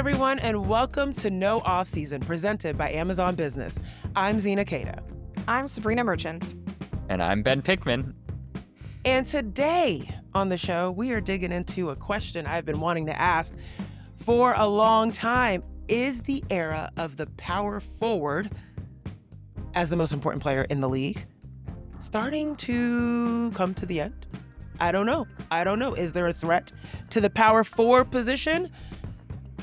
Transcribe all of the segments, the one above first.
everyone, and welcome to No Off Season, presented by Amazon Business. I'm Zena. I'm Sabreena Merchant. And I'm Ben Pickman. And today on the show, we are digging into a question I've been wanting to ask for a long time. Is the era of the power forward as the most important player in the league starting to come to the end? I don't know. Is there a threat to the power forward position?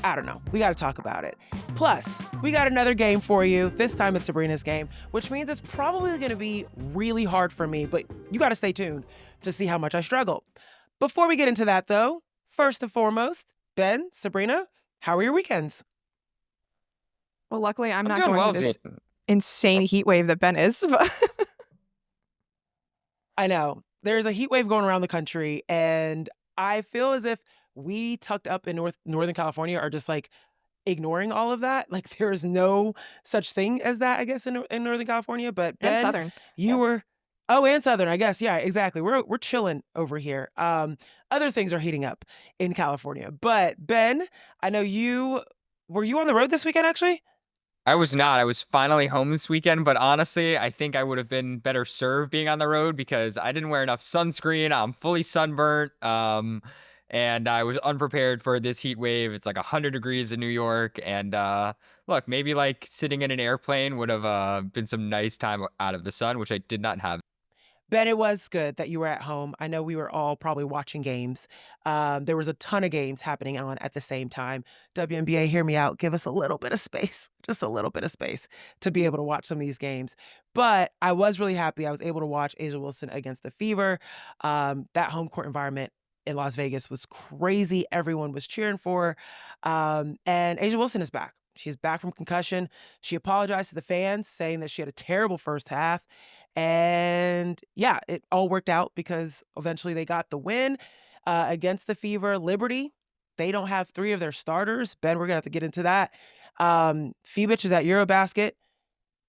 I don't know. We got to talk about it. Plus, we got another game for you. This time it's Sabreena's game, which means it's probably going to be really hard for me, but you got to stay tuned to see how much I struggle. Before we get into that, though, first and foremost, Ben, Sabreena, how are your weekends? Well, luckily, I'm not doing going well, through this insane heat wave that Ben is. I know. There's a heat wave going around the country, and I feel as if we tucked up in Northern California are just like ignoring all of that. Like there is no such thing as that, I guess, in Northern California. But Ben, and Southern. you were, and Southern, I guess. Yeah, exactly. We're chilling over here. Other things are heating up in California. But Ben, I know were you on the road this weekend, actually? I was not. I was finally home this weekend, but honestly, I think I would have been better served being on the road because I didn't wear enough sunscreen. I'm fully sunburnt. And I was unprepared for this heat wave. It's like 100 degrees in New York. And look, maybe like sitting in an airplane would have been some nice time out of the sun, which I did not have. Ben, it was good that you were at home. I know we were all probably watching games. There was a ton of games happening on at the same time. WNBA, hear me out. Give us a little bit of space, just a little bit of space to be able to watch some of these games. But I was really happy I was able to watch A'ja Wilson against the Fever. That home court environment in Las Vegas was crazy. Everyone was cheering for her. And A'ja Wilson is back. She's back from concussion. She apologized to the fans, saying that she had a terrible first half. And yeah, it all worked out because eventually they got the win against the Fever. Liberty, they don't have 3 of their starters. Ben, we're going to have to get into that. Phoebich is at Eurobasket.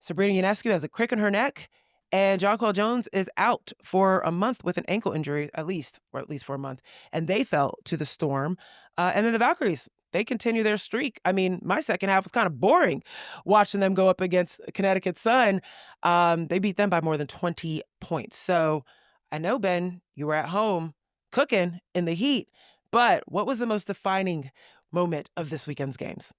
Sabreena Ionescu has a crick in her neck. And Jonquel Jones is out for a month with an ankle injury, at least for a month. And they fell to the Storm. And then the Valkyries, they continue their streak. I mean, my second half was kind of boring watching them go up against Connecticut Sun. They beat them by more than 20 points. So I know, Ben, you were at home cooking in the heat. But what was the most defining moment of this weekend's games?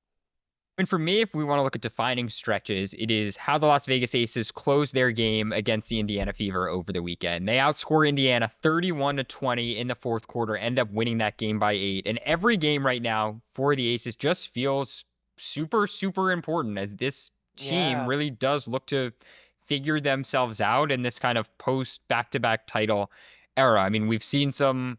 And for me, if we want to look at defining stretches, it is how the Las Vegas Aces closed their game against the Indiana Fever over the weekend. They outscore Indiana 31-20 in the fourth quarter, end up winning that game by 8. And every game right now for the Aces just feels super, super important as this team really does look to figure themselves out in this kind of post back-to-back title era. I mean, we've seen some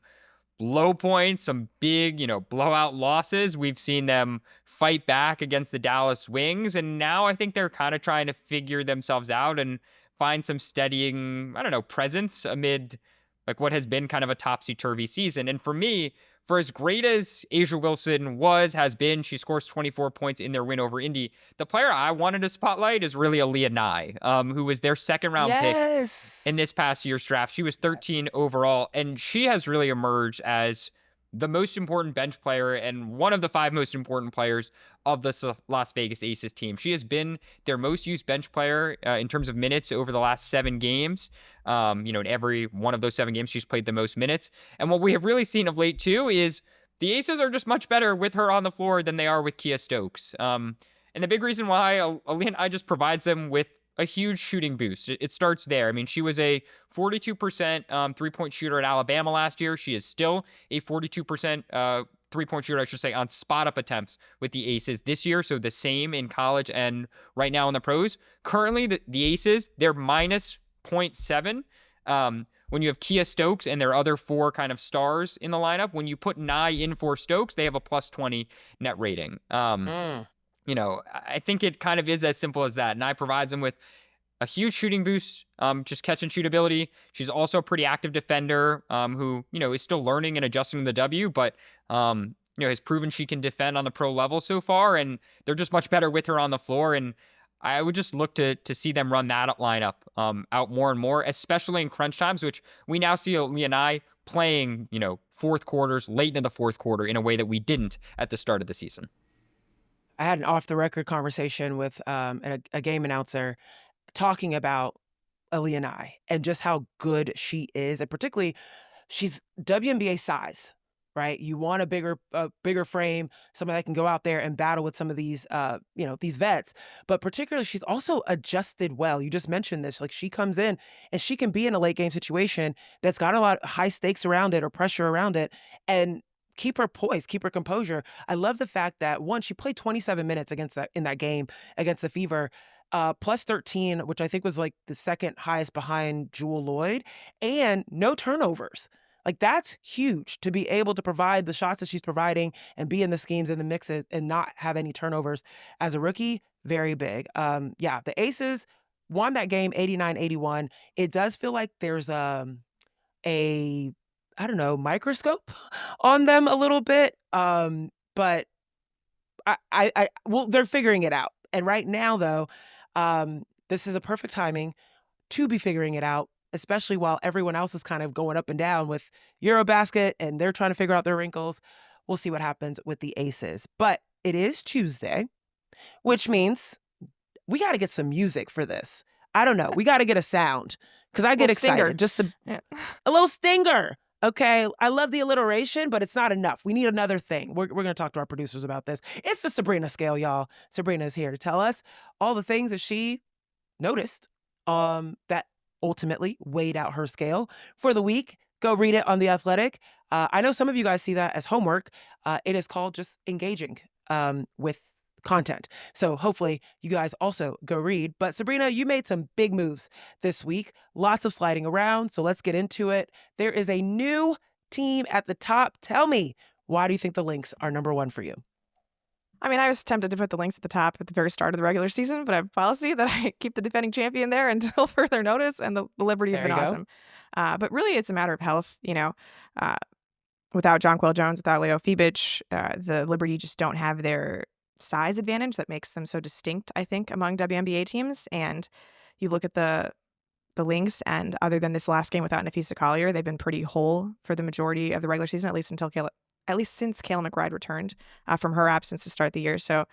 low points, some big, blowout losses. We've seen them fight back against the Dallas Wings. And now I think they're kind of trying to figure themselves out and find some steadying, presence amid like what has been kind of a topsy-turvy season. And for me, for as great as A'ja Wilson has been, she scores 24 points in their win over Indy. The player I wanted to spotlight is really Aaliyah Nye, who was their second round pick in this past year's draft. She was 13 overall, and she has really emerged as the most important bench player and one of the 5 most important players of the Las Vegas Aces team. She has been their most used bench player in terms of minutes over the last 7 games. In every one of those 7 games, she's played the most minutes. And what we have really seen of late, too, is the Aces are just much better with her on the floor than they are with Kiah Stokes. And the big reason why Aaliyah just provides them with a huge shooting boost. It starts there. I mean, she was a 42% three-point shooter at Alabama last year. She is still a 42% three-point shooter, I should say, on spot-up attempts with the Aces this year. So the same in college and right now in the pros. Currently, the Aces, they're minus 0.7. When you have Kiah Stokes and their other 4 kind of stars in the lineup, when you put Nye in for Stokes, they have a plus 20 net rating. I think it kind of is as simple as that. Nye provides them with a huge shooting boost, just catch and shoot ability. She's also a pretty active defender who, is still learning and adjusting to the W, but, has proven she can defend on the pro level so far, and they're just much better with her on the floor. And I would just look to see them run that lineup out more and more, especially in crunch times, which we now see Aaliyah Nye playing, fourth quarters, late in the fourth quarter in a way that we didn't at the start of the season. I had an off the record conversation with a game announcer talking about Aaliyah Nye and just how good she is, and particularly she's WNBA size, right? You want a bigger frame, somebody that can go out there and battle with some of these, these vets. But particularly, she's also adjusted well. You just mentioned this. Like she comes in and she can be in a late game situation that's got a lot of high stakes around it or pressure around it, and keep her poise, keep her composure. I love the fact that one, she played 27 minutes against that in that game against the Fever. Plus 13, which I think was like the second highest behind Jewel Lloyd, and no turnovers. Like that's huge to be able to provide the shots that she's providing and be in the schemes and the mixes and not have any turnovers as a rookie. Very big. Yeah, the Aces won that game 89-81. It does feel like there's a I don't know, microscope on them a little bit. But well, they're figuring it out. And right now though, this is a perfect timing to be figuring it out, especially while everyone else is kind of going up and down with Eurobasket and they're trying to figure out their wrinkles. We'll see what happens with the Aces. But it is Tuesday, which means we got to get some music for this. I don't know. We got to get a sound because I get Little stinger. excited. Just Yeah. a little stinger. Okay. I love the alliteration, but it's not enough. We need another thing. We're going to talk to our producers about this. It's the Sabreena Scale, y'all. Sabreena is here to tell us all the things that she noticed that ultimately weighed out her scale for the week. Go read it on The Athletic. I know some of you guys see that as homework. It is called just engaging with content. So hopefully you guys also go read. But Sabreena, you made some big moves this week. Lots of sliding around. So let's get into it. There is a new team at the top. Tell me, why do you think the Lynx are number one for you? I mean, I was tempted to put the Lynx at the top at the very start of the regular season, but I have a policy that I keep the defending champion there until further notice, and the Liberty have There been you go. awesome. But really, it's a matter of health. Without Jonquel Jones, without Leo Fibich, the Liberty just don't have their size advantage that makes them so distinct, I think, among WNBA teams. And you look at the Lynx, and other than this last game without Nafisa Collier, they've been pretty whole for the majority of the regular season, at least since Kayla McBride returned from her absence to start the year. So,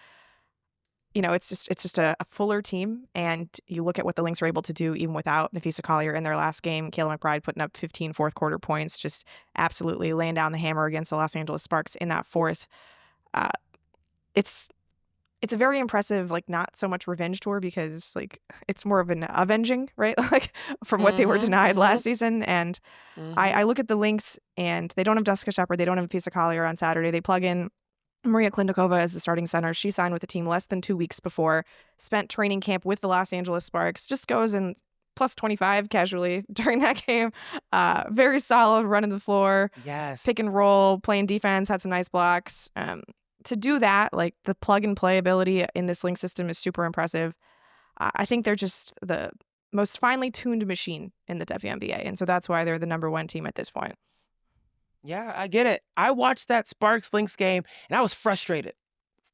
it's just a fuller team. And you look at what the Lynx are able to do even without Nafisa Collier in their last game. Kayla McBride putting up 15 fourth quarter points, just absolutely laying down the hammer against the Los Angeles Sparks in that fourth. It's a very impressive, like, not so much revenge tour because, like, it's more of an avenging, right? Like, from what they were denied last season. And I look at the Lynx, and they don't have Jessica Shepard. They don't have Nafisa Collier on Saturday. They plug in Maria Klindikova as the starting center. She signed with the team less than 2 weeks before, spent training camp with the Los Angeles Sparks, just goes in plus 25 casually during that game. Very solid, running the floor, Yes. pick and roll, playing defense, had some nice blocks. To do that, like, the plug and play ability in this Lynx system is super impressive. I think they're just the most finely tuned machine in the WNBA. And so that's why they're the number one team at this point. Yeah, I get it. I watched that Sparks Lynx game and I was frustrated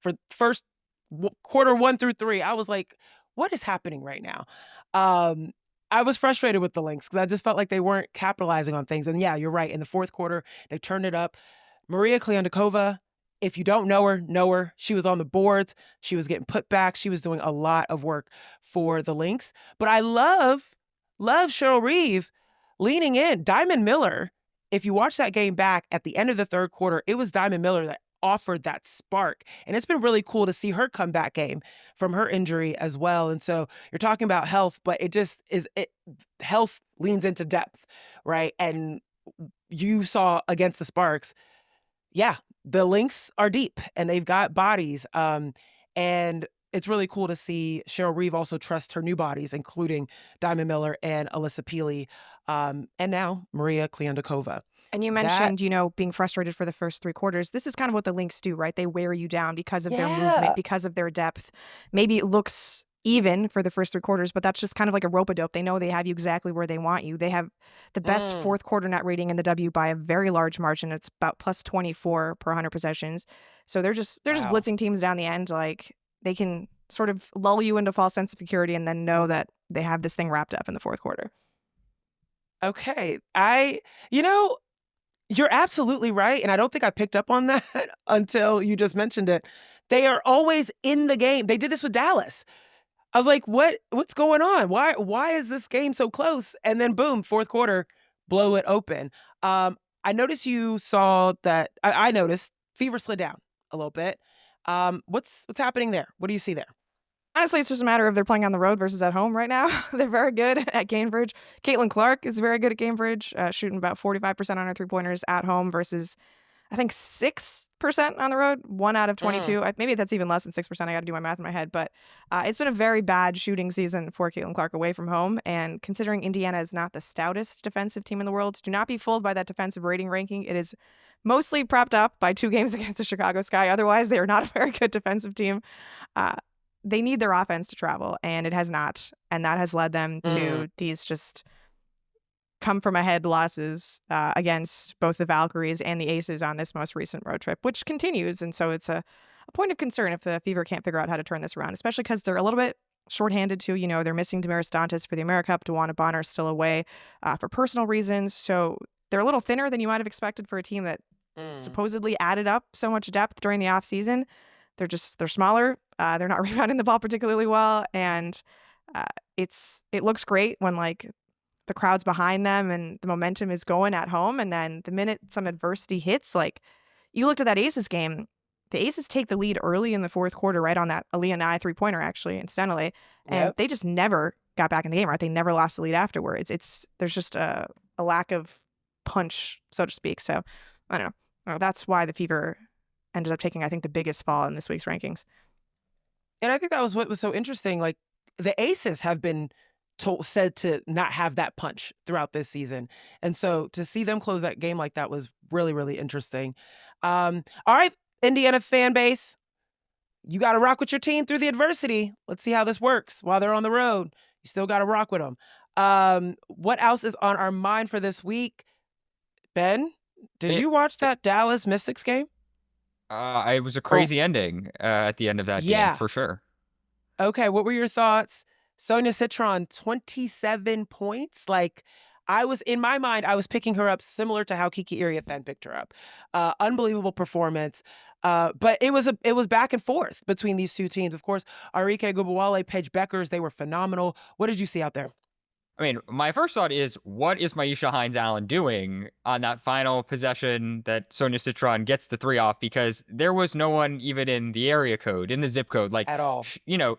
for first quarter 1 through 3. I was like, what is happening right now? I was frustrated with the Lynx because I just felt like they weren't capitalizing on things. And yeah, you're right. In the fourth quarter, they turned it up. Maria Klindikova, if you don't know her, know her. She was on the boards. She was getting put back. She was doing a lot of work for the Lynx. But I love Cheryl Reeve leaning in. Diamond Miller, if you watch that game back at the end of the third quarter, it was Diamond Miller that offered that spark. And it's been really cool to see her comeback game from her injury as well. And so you're talking about health, but health leans into depth, right? And you saw against the Sparks, yeah, the Lynx are deep and they've got bodies. And it's really cool to see Cheryl Reeve also trust her new bodies, including Diamond Miller and Alyssa Peely, and now Maria Klindikova. And you mentioned, being frustrated for the first 3 quarters. This is kind of what the Lynx do, right? They wear you down because of their movement, because of their depth. Maybe it looks even for the first 3 quarters, but that's just kind of like a rope-a-dope. They know they have you exactly where they want you. They have the best fourth quarter net rating in the W by a very large margin. It's about plus 24 per 100 possessions. So they're just blitzing teams down the end. Like, they can sort of lull you into false sense of security and then know that they have this thing wrapped up in the fourth quarter. Okay. You're absolutely right. And I don't think I picked up on that until you just mentioned it. They are always in the game. They did this with Dallas. I was like, what's going on? Why is this game so close? And then boom, fourth quarter, blow it open. I noticed you saw that I noticed Fever slid down a little bit. What's happening there? What do you see there? Honestly, it's just a matter of they're playing on the road versus at home right now. They're very good at Cambridge. Caitlin Clark is very good at Cambridge, shooting about 45% on her three-pointers at home versus, I think, 6% on the road, 1 out of 22. Maybe that's even less than 6%. I got to do my math in my head. But it's been a very bad shooting season for Caitlin Clark away from home. And considering Indiana is not the stoutest defensive team in the world, do not be fooled by that defensive rating ranking. It is mostly propped up by 2 games against the Chicago Sky. Otherwise, they are not a very good defensive team. They need their offense to travel, and it has not. And that has led them to these just come from ahead losses against both the Valkyries and the Aces on this most recent road trip, which continues. And so it's a point of concern if the Fever can't figure out how to turn this around, especially because they're a little bit shorthanded too. You know, they're missing Damaris Dantas for the AmeriCup. Dewana Bonner is still away for personal reasons. So they're a little thinner than you might have expected for a team that supposedly added up so much depth during the offseason. They're smaller. They're not rebounding the ball particularly well. And it looks great when like the crowd's behind them and the momentum is going at home. And then the minute some adversity hits, like you looked at that Aces game, the Aces take the lead early in the fourth quarter, right on that Aaliyah Nye three-pointer, actually, incidentally. And they just never got back in the game, right? They never lost the lead afterwards. There's just a lack of punch, so to speak. So I don't know. That's why the Fever ended up taking, I think, the biggest fall in this week's rankings. And I think that was what was so interesting. Like the Aces have been said to not have that punch throughout this season. And so to see them close that game like that was really, really interesting. All right, Indiana fan base, you got to rock with your team through the adversity. Let's see how this works while they're on the road. You still got to rock with them. What else is on our mind for this week? Ben, did you watch that Dallas Mystics game? It was a crazy ending at the end of that game, for sure. Okay, what were your thoughts? Sonia Citron, 27 points. Like, in my mind, I was picking her up similar to how Kiki Iriathan picked her up. Unbelievable performance. But it was back and forth between these two teams. Of course, Arike Gubawale, Paige Beckers, they were phenomenal. What did you see out there? I mean, my first thought is, what is Maisha Hines-Allen doing on that final possession that Sonia Citron gets the 3 off? Because there was no one even in the area code, in the zip code. Like, at all.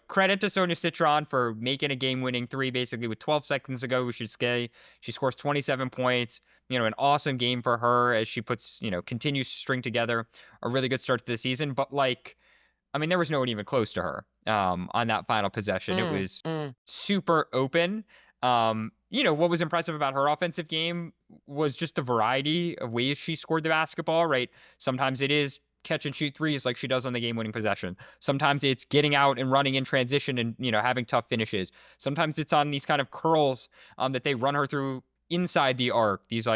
Credit to Sonia Citron for making a game-winning 3 basically with 12 seconds to go, we should say. She scores 27 points. An awesome game for her as she puts, continues to string together a really good start to the season. But, there was no one even close to her on that final possession. It was super open. What was impressive about her offensive game was just the variety of ways she scored the basketball, right? Sometimes it is catch and shoot threes like she does on the game-winning possession. Sometimes it's getting out and running in transition and, having tough finishes. Sometimes it's on these kind of curls that they run her through inside the arc, these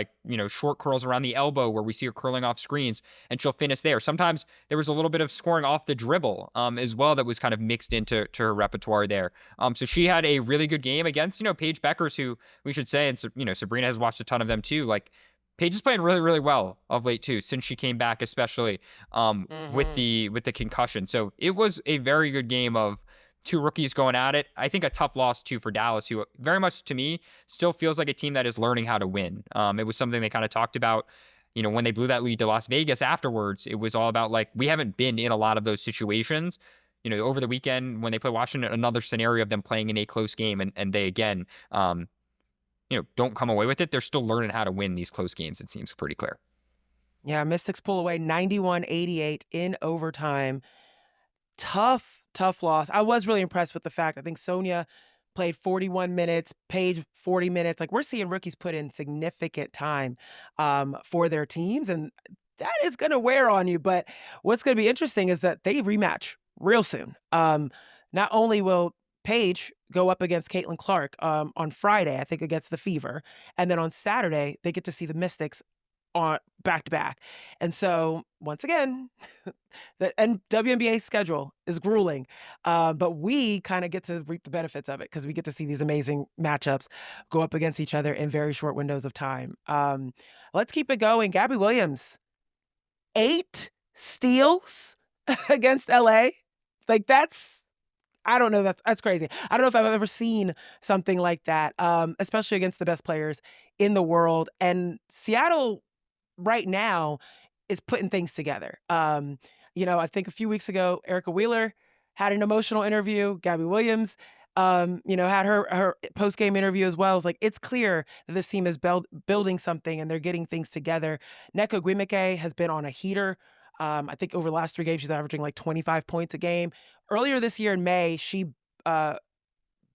short curls around the elbow where we see her curling off screens and she'll finish there. Sometimes there was a little bit of scoring off the dribble as well that was kind of mixed into her repertoire there. So she had a really good game against, Paige Beckers, who we should say, and Sabreena has watched a ton of them too. Like Paige is playing really, really well of late too, since she came back, especially with the concussion. So it was a very good game of 2 rookies going at it. I think a tough loss too for Dallas, who very much to me still feels like a team that is learning how to win. It was something they kind of talked about, when they blew that lead to Las Vegas afterwards. It was all about we haven't been in a lot of those situations. Over the weekend when they play Washington, another scenario of them playing in a close game and they again, don't come away with it. They're still learning how to win these close games. It seems pretty clear. Yeah, Mystics pull away 91-88 in overtime. Tough loss. I was really impressed with the fact I think Sonia played 41 minutes, Paige 40 minutes. Like we're seeing rookies put in significant time for their teams, and that is going to wear on you. But what's going to be interesting is that they rematch real soon. Not only will Paige go up against Caitlin Clark on Friday, I think against the Fever, and then on Saturday they get to see the Mystics on back to back. And so once again, the WNBA schedule is grueling, but we kind of get to reap the benefits of it because we get to see these amazing matchups go up against each other in very short windows of time. Let's keep it going. Gabby Williams, 8 steals, against LA. Like that's I don't know. That's crazy. I don't know if I've ever seen something like that, especially against the best players in the world. And Seattle right now is putting things together. I think a few weeks ago, Erica Wheeler had an emotional interview. Gabby Williams, had her post game interview as well. It's like it's clear that this team is building something and they're getting things together. Nneka Ogwumike has been on a heater. I think over the last 3 games, she's averaging like 25 points a game. Earlier this year in May, she uh,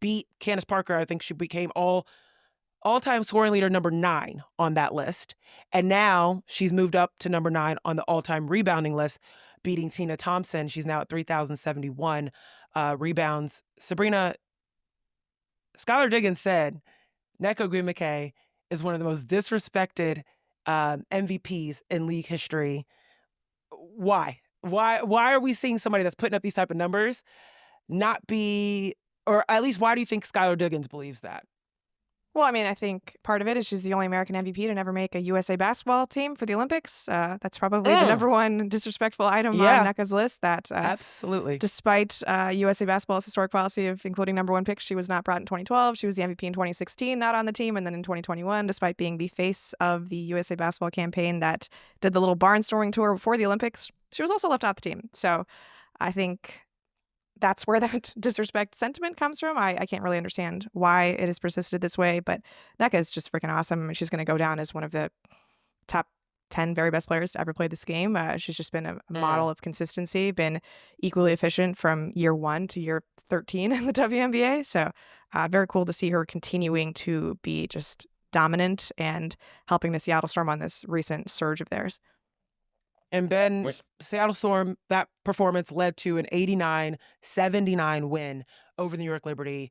beat Candace Parker. I think she became all-time scoring leader number 9 on that list. And now she's moved up to number 9 on the all-time rebounding list, beating Tina Thompson. She's now at 3,071 rebounds. Sabreena, Skylar Diggins said Nneka Ogwumike is one of the most disrespected MVPs in league history. Why? Why are we seeing somebody that's putting up these type of numbers not be, or at least why do you think Skylar Diggins believes that? Well, I mean, I think part of it is she's the only American MVP to never make a USA basketball team for the Olympics. That's probably the number one disrespectful item on Yeah, Nneka's list. That absolutely. despite USA basketball's historic policy of including number one picks, she was not brought in 2012. She was the MVP in 2016, not on the team, and then in 2021, despite being the face of the USA basketball campaign that did the little barnstorming tour before the Olympics, she was also left off the team. So I think that's where that disrespect sentiment comes from. I can't really understand why it has persisted this way, but Nneka is just freaking awesome. And she's going to go down as one of the top 10 very best players to ever play this game. She's just been a model of consistency, been equally efficient from year 1 to year 13 in the WNBA. So very cool to see her continuing to be just dominant and helping the Seattle Storm on this recent surge of theirs. And Ben, Seattle Storm, that performance led to an 89-79 win over the New York Liberty.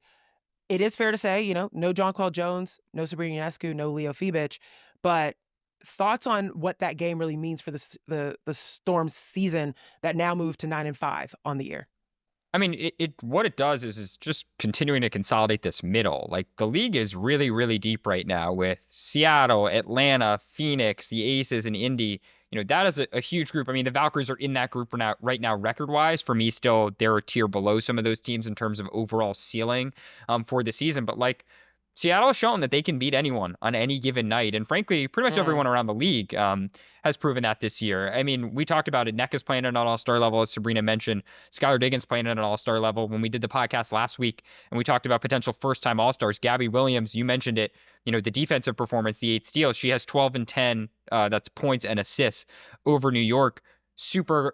It is fair to say, no Jonquel Jones, no Sabreena Scale, no Leo Fibich, but thoughts on what that game really means for the Storm's season that now moved to 9-5 on the year? I mean, what it does is just continuing to consolidate this middle. Like the league is really, really deep right now with Seattle, Atlanta, Phoenix, the Aces, and Indy. That is a huge group. I mean, the Valkyries are in that group right now, record-wise. For me, still, they're a tier below some of those teams in terms of overall ceiling for the season. But like Seattle has shown that they can beat anyone on any given night. And frankly, pretty much everyone around the league has proven that this year. I mean, we talked about it. Nneka's playing at an all-star level, as Sabreena mentioned. Skylar Diggins playing at an all-star level. When we did the podcast last week and we talked about potential first-time all-stars, Gabby Williams, you mentioned it, the defensive performance, the 8 steals. She has 12 and 10, that's points and assists over New York. Super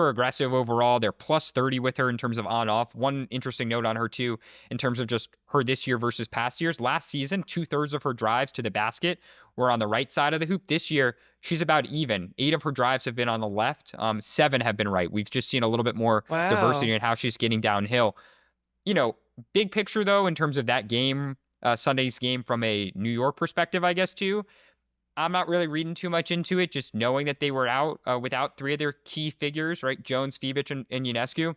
aggressive overall. They're plus 30 with her in terms of on-off. One interesting note on her, too, in terms of just her this year versus past years. Last season, 2/3 of her drives to the basket were on the right side of the hoop. This year, she's about even. 8 of her drives have been on the left. 7 have been right. We've just seen a little bit more diversity in how she's getting downhill. Big picture, though, in terms of that game, Sunday's game from a New York perspective, I guess, too. I'm not really reading too much into it, just knowing that they were out without 3 of their key figures, right? Jones, Fibich, and Ionescu.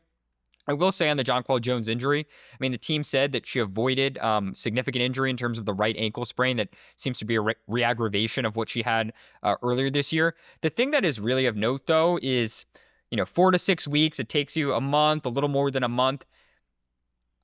I will say on the Jonquel Jones injury, I mean, the team said that she avoided significant injury in terms of the right ankle sprain that seems to be a re-aggravation of what she had earlier this year. The thing that is really of note, though, is, 4 to 6 weeks. It takes you a month, a little more than a month.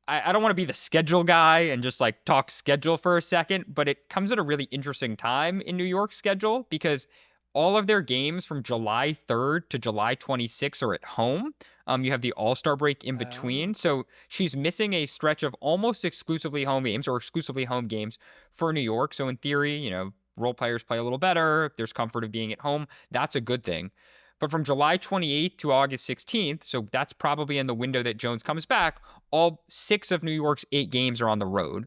I don't want to be the schedule guy and just like talk schedule for a second, but it comes at a really interesting time in New York's schedule because all of their games from July 3rd to July 26th are at home. You have the All-Star break in between. So she's missing a stretch of almost exclusively home games or exclusively home games for New York. So in theory, role players play a little better. If there's comfort of being at home, that's a good thing. But from July 28th to August 16th, so that's probably in the window that Jones comes back, all 6 of New York's 8 games are on the road.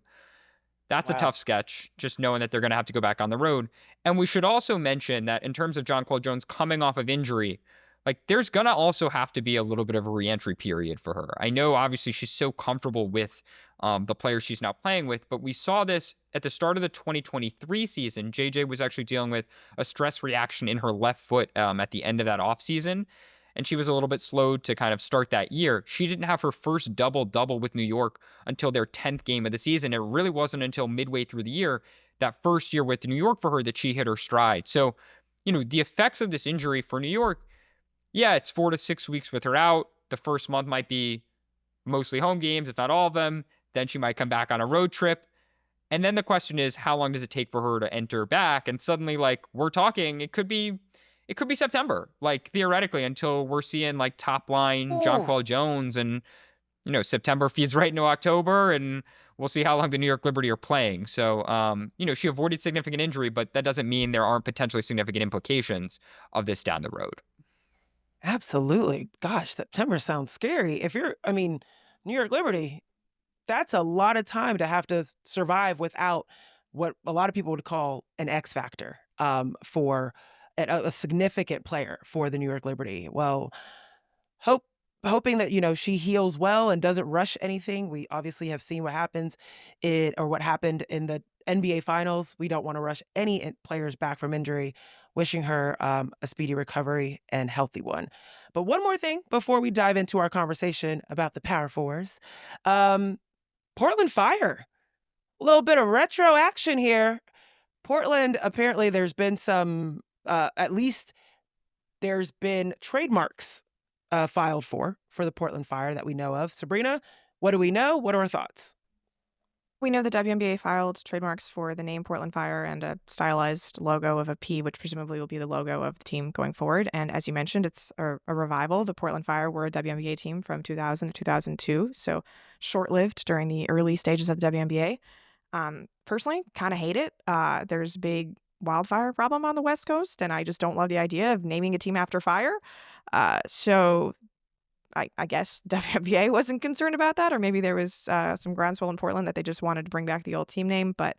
That's a tough sketch, just knowing that they're going to have to go back on the road. And we should also mention that in terms of Jonquel Jones coming off of injury, like there's going to also have to be a little bit of a reentry period for her. I know obviously she's so comfortable with the players she's now playing with, but we saw this at the start of the 2023 season. JJ was actually dealing with a stress reaction in her left foot at the end of that offseason, and she was a little bit slow to kind of start that year. She didn't have her first double-double with New York until their 10th game of the season. It really wasn't until midway through the year, that first year with New York for her, that she hit her stride. So, the effects of this injury for New York, yeah, it's 4 to 6 weeks with her out. The first month might be mostly home games, if not all of them. Then she might come back on a road trip. And then the question is, how long does it take for her to enter back? And suddenly, like, we're talking, it could be September, like theoretically, until we're seeing like top line Oh, Jonquel Jones, and September feeds right into October, and we'll see how long the New York Liberty are playing. So, she avoided significant injury, but that doesn't mean there aren't potentially significant implications of this down the road. absolutely. Gosh, September sounds scary. I mean, New York Liberty, that's a lot of time to have to survive without what a lot of people would call an X factor for a significant player for the New York Liberty. Well, hope hoping that she heals well and doesn't rush anything. We obviously have seen what happened in the NBA finals. We don't want to rush any players back from injury. Wishing her a speedy recovery and healthy one. But one more thing before we dive into our conversation about the Power Fours. Um, Portland Fire. A little bit of retro action here. Portland, apparently there's been at least there's been trademarks filed for the Portland Fire that we know of. Sabreena, what do we know? What are our thoughts? We know the WNBA filed trademarks for the name Portland Fire and a stylized logo of a P, which presumably will be the logo of the team going forward. And as you mentioned, it's a revival. The Portland Fire were a WNBA team from 2000 to 2002, so short-lived during the early stages of the WNBA. Personally, kind of hate it. There's a big wildfire problem on the West Coast, and I just don't love the idea of naming a team after fire. So I guess WNBA wasn't concerned about that, or maybe there was some groundswell in Portland that they just wanted to bring back the old team name. But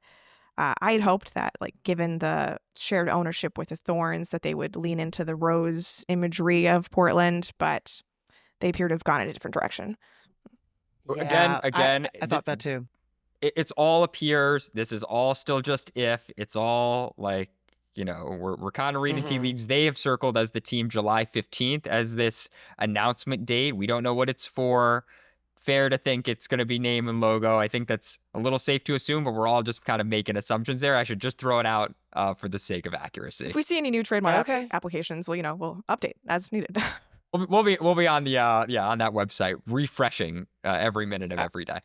I had hoped that, like, given the shared ownership with the Thorns, that they would lean into the rose imagery of Portland, but they appear to have gone in a different direction. Again, Yeah, again, I thought that too. it's all appears. This is all still just if. It's all like, we're kind of reading tea Hmm. leaves. They have circled as the team July 15th as this announcement date. We don't know what it's for. Fair to think it's going to be name and logo. I think that's a little safe to assume, but we're all just kind of making assumptions there. I should just throw it out for the sake of accuracy. If we see any new trademark Okay. applications, we'll update as needed. We'll be on the on that website refreshing every minute of every day.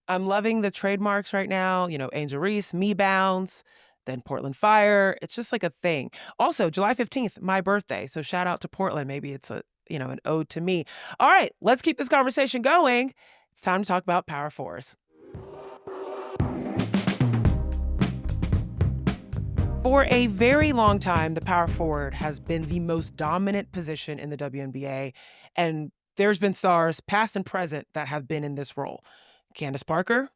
I'm loving the trademarks right now. Angel Reese, Me Bounds, then Portland Fire. It's just like a thing. Also, July 15th, my birthday. So shout out to Portland. Maybe it's an ode to me. All right, let's keep this conversation going. It's time to talk about Power Fours. For a very long time, the power forward has been the most dominant position in the WNBA, and there's been stars, past and present, that have been in this role. Candace Parker,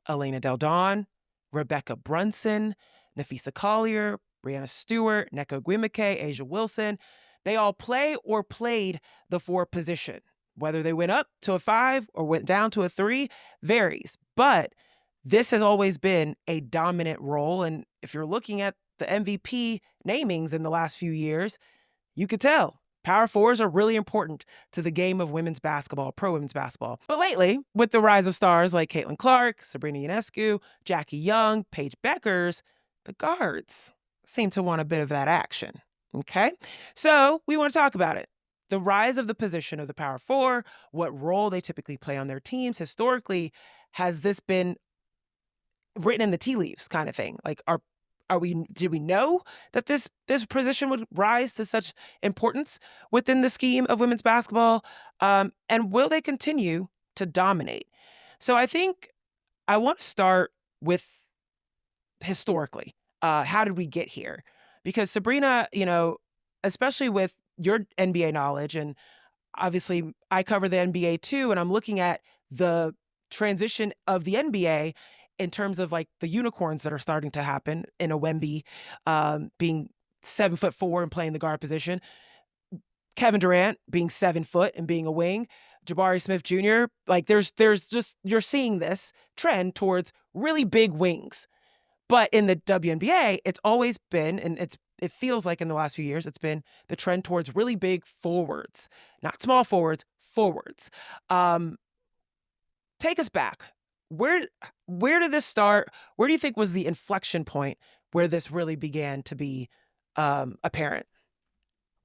Elena Del Don, Rebecca Brunson, Nafisa Collier, Brianna Stewart, Nneka Ogwumike, Asia Wilson. They all play or played the 4 position. Whether they went up to a 5 or went down to a 3 varies. But this has always been a dominant role. And if you're looking at the MVP namings in the last few years, you could tell power fours are really important to the game of women's basketball, pro women's basketball. But lately, with the rise of stars like Caitlin Clark, Sabrina Ionescu, Jackie Young, Paige Beckers, the guards seem to want a bit of that action. Okay? So we want to talk about it. The rise of the position of the power four, what role they typically play on their teams. Historically, has this been written in the tea leaves kind of thing? Like, did we know that this position would rise to such importance within the scheme of women's basketball? And will they continue to dominate? So I think I want to start with historically. How did we get here? Because Sabreena, especially with your NBA knowledge, and obviously I cover the NBA too, and I'm looking at the transition of the NBA in terms of like the unicorns that are starting to happen in a Wemby being 7'4" and playing the guard position, Kevin Durant being 7 foot and being a wing, Jabari Smith Jr. Like there's just, you're seeing this trend towards really big wings. But in the WNBA, it's always been, and it feels like in the last few years, it's been the trend towards really big forwards, not small forwards, forwards. Take us back. Where did this start? Where do you think was the inflection point where this really began to be apparent?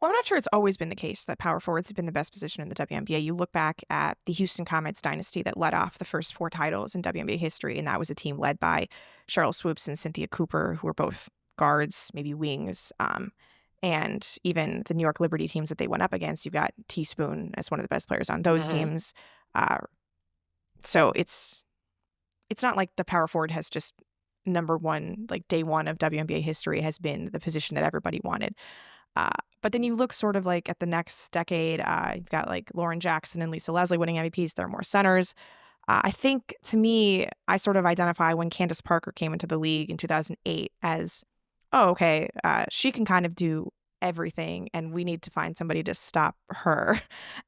Well, I'm not sure it's always been the case that power forwards have been the best position in the WNBA. You look back at the Houston Comets dynasty that led off the first 4 titles in WNBA history, and that was a team led by Cheryl Swoops and Cynthia Cooper, who were both guards, maybe wings. And even the New York Liberty teams that they went up against, you've got Teaspoon as one of the best players on those Mhm. teams. Uh, so it's not like the power forward has just number one, like day one of WNBA history has been the position that everybody wanted. Uh, but then you look sort of like at the next decade, you've got like Lauren Jackson and Lisa Leslie winning MVPs. There are more centers. I think to me, I sort of identify when Candace Parker came into the league in 2008 as, oh, okay, she can kind of do everything, and we need to find somebody to stop her.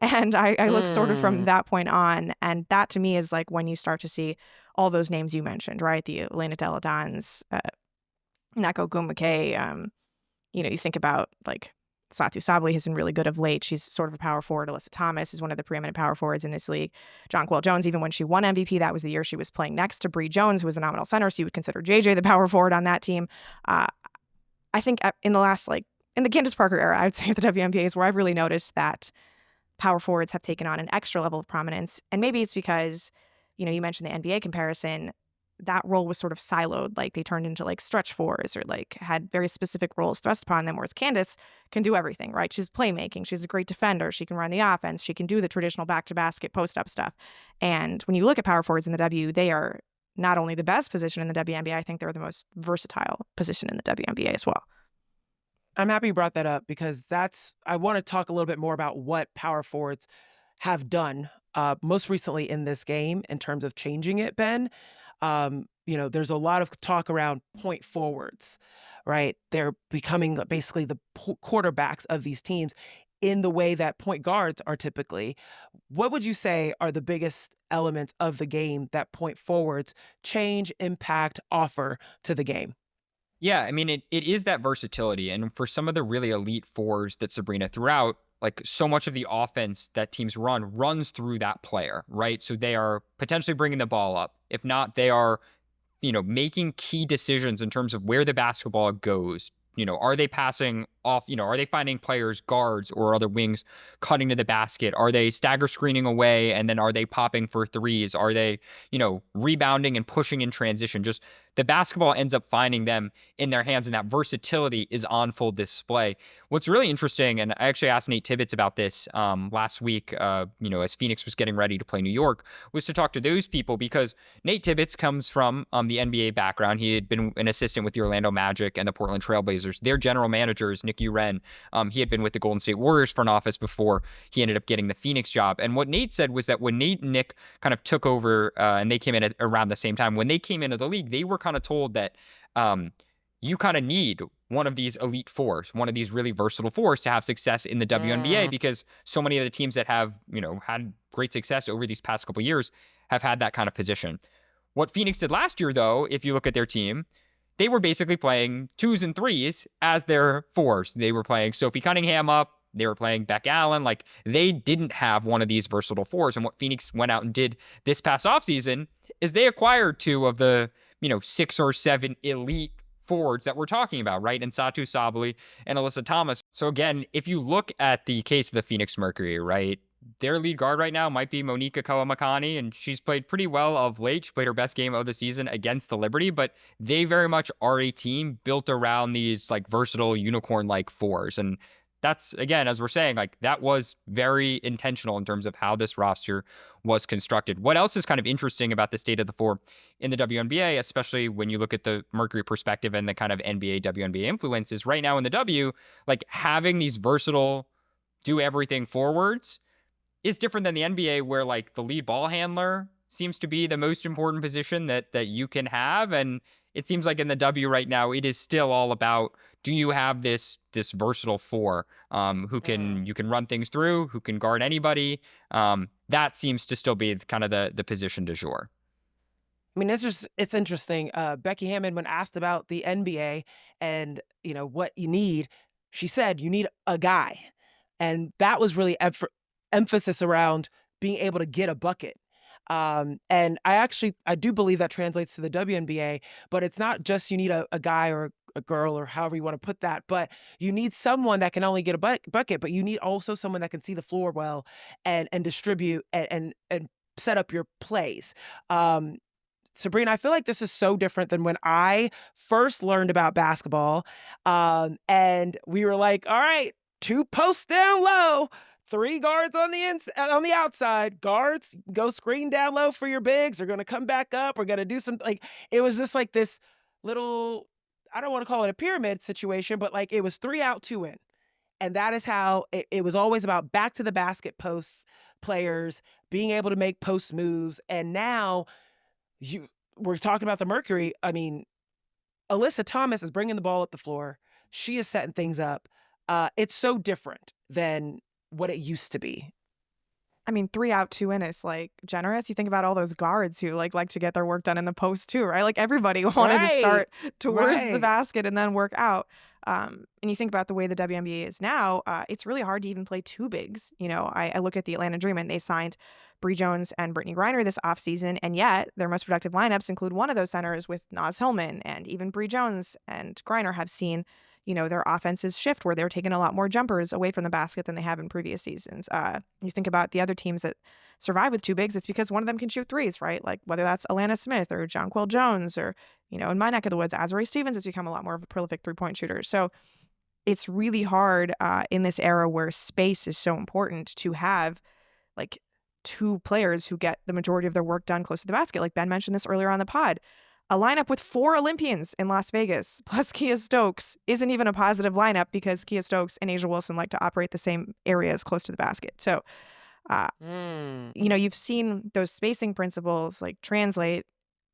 And I look sort of from Mm. that point on, and that to me is like when you start to see all those names you mentioned, right? The Elena Deladons, Nneka Ogwumike, you think about like Satu Sabli has been really good of late. She's sort of a power forward. Alyssa Thomas is one of the preeminent power forwards in this league. Jonquel Jones, even when she won MVP, that was the year she was playing next to Bree Jones, who was a nominal center. So you would consider JJ the power forward on that team. Uh, I think in the last, like, in the Candace Parker era, I would say the WNBA is where I've really noticed that power forwards have taken on an extra level of prominence. And maybe it's because, you mentioned the NBA comparison. That role was sort of siloed. Like they turned into like stretch fours or like had very specific roles thrust upon them. Whereas Candace can do everything, right? She's playmaking. She's a great defender. She can run the offense. She can do the traditional back to basket post up stuff. And when you look at power forwards in the W, they are not only the best position in the WNBA, I think they're the most versatile position in the WNBA as well. I'm happy you brought that up because I want to talk a little bit more about what power forwards have done, most recently in this game in terms of changing it, Ben. There's a lot of talk around point forwards, right? They're becoming basically the quarterbacks of these teams in the way that point guards are typically. What would you say are the biggest elements of the game that point forwards change, impact, offer to the game? Yeah, I mean, it is that versatility. And for some of the really elite fours that Sabreena threw out, like so much of the offense that teams runs through that player, right? So they are potentially bringing the ball up. If not, they are making key decisions in terms of where the basketball goes. Are they passing off? Are they finding players, guards, or other wings cutting to the basket? Are they stagger screening away and then are they popping for threes? Are they, rebounding and pushing in transition? Just the basketball ends up finding them in their hands, and that versatility is on full display. What's really interesting, and I actually asked Nate Tibbetts about this last week, as Phoenix was getting ready to play New York, was to talk to those people because Nate Tibbetts comes from the NBA background. He had been an assistant with the Orlando Magic and the Portland Trailblazers. Their general manager is Nikki Wren. He had been with the Golden State Warriors front office before he ended up getting the Phoenix job. And what Nate said was that when Nate and Nick kind of took over and they came in at around the same time, when they came into the league, they were kind of told that you kind of need one of these elite fours, one of these really versatile fours to have success in the WNBA Mm. because so many of the teams that have, had great success over these past couple years have had that kind of position. What Phoenix did last year, though, if you look at their team, they were basically playing twos and threes as their fours. They were playing Sophie Cunningham up. They were playing Beck Allen. Like they didn't have one of these versatile fours. And what Phoenix went out and did this past offseason is they acquired two of the, 6 or 7 elite forwards that we're talking about, right? And Satu Sabli and Alyssa Thomas. So again, if you look at the case of the Phoenix Mercury, right? Their lead guard right now might be Monica Kawamakani, and she's played pretty well of late. She played her best game of the season against the Liberty, but they very much are a team built around these like versatile unicorn-like fours. And that's, again, as we're saying, like that was very intentional in terms of how this roster was constructed. What else is kind of interesting about the state of the four in the WNBA, especially when you look at the Mercury perspective and the kind of NBA, WNBA influence is right now in the W, like having these versatile do everything forwards is different than the NBA where like the lead ball handler seems to be the most important position that you can have. And it seems like in the W right now, it is still all about, do you have this versatile four who Mm. can, you can run things through, who can guard anybody. That seems to still be kind of the position du jour. I mean, it's interesting. Becky Hammond, when asked about the NBA and what you need, she said you need a guy, and that was really emphasis around being able to get a bucket. And I do believe that translates to the WNBA, but it's not just you need a guy or a girl or however you want to put that, but you need someone that can only get a bucket, but you need also someone that can see the floor well and distribute and set up your plays. Um, Sabrina, I feel like this is so different than when I first learned about basketball. And we were like, all right, two posts down low, three guards on on the outside. Guards, go screen down low for your bigs. They're gonna come back up. We're gonna do some like it was just like this little, I don't want to call it a pyramid situation, but like it was three out, two in. And that is how it was always about back to the basket posts, players being able to make post moves. And now you we're talking about the Mercury. I mean, Alyssa Thomas is bringing the ball up the floor. She is setting things up. It's so different than what it used to be. I mean, 3 out, 2 in is, like, generous. You think about all those guards who, like to get their work done in the post too, right? Like, everybody wanted to Right. start towards the Right. basket and then work out. And you think about the way the WNBA is now, it's really hard to even play two bigs. You know, I look at the Atlanta Dream, and they signed Bree Jones and Brittany Griner this offseason, and yet their most productive lineups include one of those centers with Naz Hillman, and even Bree Jones and Griner have seen, you know, their offenses shift where they're taking a lot more jumpers away from the basket than they have in previous seasons. You think about the other teams that survive with two bigs, it's because one of them can shoot threes, right? Like whether that's Alana Smith or Jonquel Jones or, you know, in my neck of the woods, Azari Stevens has become a lot more of a prolific three-point shooter. So it's really hard in this era where space is so important to have like two players who get the majority of their work done close to the basket. Like Ben mentioned this earlier on the pod. A lineup with 4 Olympians in Las Vegas plus Kia Stokes isn't even a positive lineup because Kia Stokes and Asia Wilson like to operate the same areas close to the basket. So, you know, you've seen those spacing principles like translate